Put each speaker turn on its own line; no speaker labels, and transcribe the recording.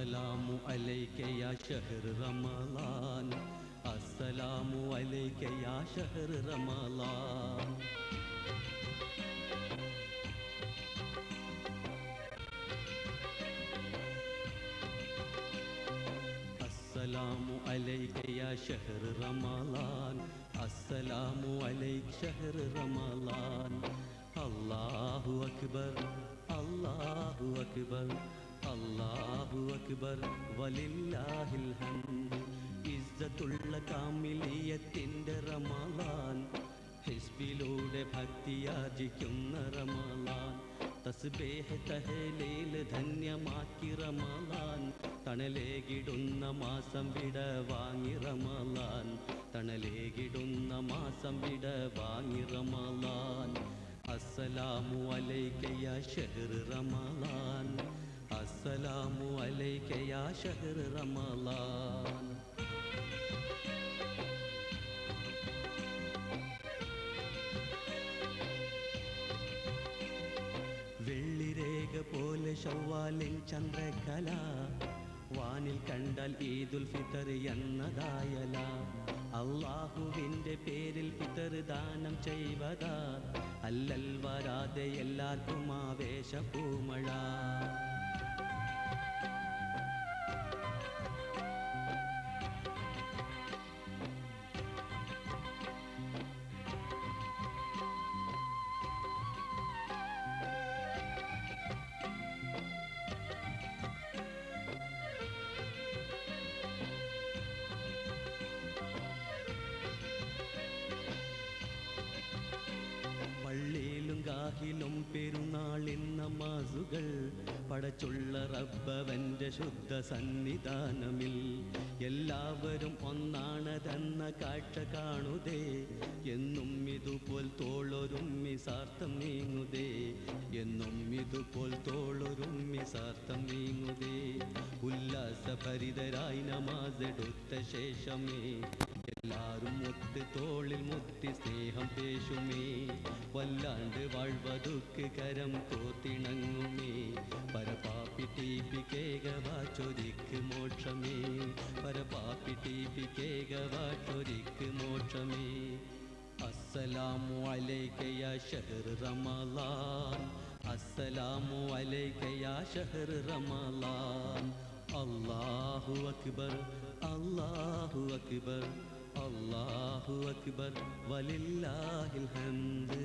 السلام عليك يا شهر رمضان السلام عليك يا شهر رمضان السلام عليك يا شهر رمضان السلام عليك شهر رمضان الله أكبر الله أكبر الله أكبر ولله الحمد ഇസ്സത്തുള്ള കാമിലിയത്തിൻ്റെ റമളാൻ ഹിസ്ബിലൂടെ ഭക്തിയാർജിക്കുന്ന റമളാൻ തസ്ബീഹ് തഹ്ലീൽ ധന്യമാക്കി റമളാൻ തണലേകിടുന്ന മാസം വിട വാങ്ങി റമളാൻ തണലേകിടുന്ന മാസം വിട വാങ്ങി റമളാൻ അസ്സലാമു അലൈക യാ ശഹ്ർ റമളാൻ അസ്സലാമു അലൈക യാ ശഹ്ർ റമളാൻ വെള്ളിരേഖ പോലെ ശവ്വാലിൻ ചന്ദ്രകല വാനിൽ കണ്ടാൽ ഈദുൽ ഫിത്തർ എന്നതായല അല്ലാഹുവിൻ്റെ പേരിൽ ഫിത്തർ ദാനം ചെയ്വതാ അല്ലൽ വരാതെ എല്ലാവർക്കും ആവേശ പൂമഴ പള്ളിയിലും ഗാഹിലും പെരുന്നാളിൻ നമാസുകൾ പടച്ചുള്ള റബ്ബവൻ്റെ ശുദ്ധ സന്നിധാനമിൽ എല്ലാവരും ഒന്നാണതെന്ന കാഴ്ച കാണുതേ എന്നും ഇതുപോൽ തോളൊരുമ്മി സാർത്ഥം നീങ്ങുതേ എന്നും ഇതുപോൽ തോളൊരുമ്മി സാർത്ഥം നീങ്ങുതേ ഉല്ലാസഭരിതരായി നമാസെടുത്ത ശേഷമേ എല്ലാരും മുത്ത് തോളിൽ മുത്തി സ്നേഹം പേശുമേ വല്ലാണ്ട് വാഴ്വതുക്ക് കരം കോത്തിണങ്ങുമേ പരപാപ്പി ടീപ്പിക്കേകവാച്ചൊരിക്ക് മോക്ഷമേ പരപാപ്പി ടീപ്പിക്കേകവാച്ചൊരിക്ക് മോക്ഷമേ അസ്സലാമു അലൈക യാ ശഹ്ർ റമളാൻ അസ്സലാമു അലൈക യാ ശഹ്ർ റമളാൻ അല്ലാഹു അക്ബർ അല്ലാഹു അക്ബർ അല്ലാഹു അക്ബർ വലില്ലാഹിൽ ഹംദ്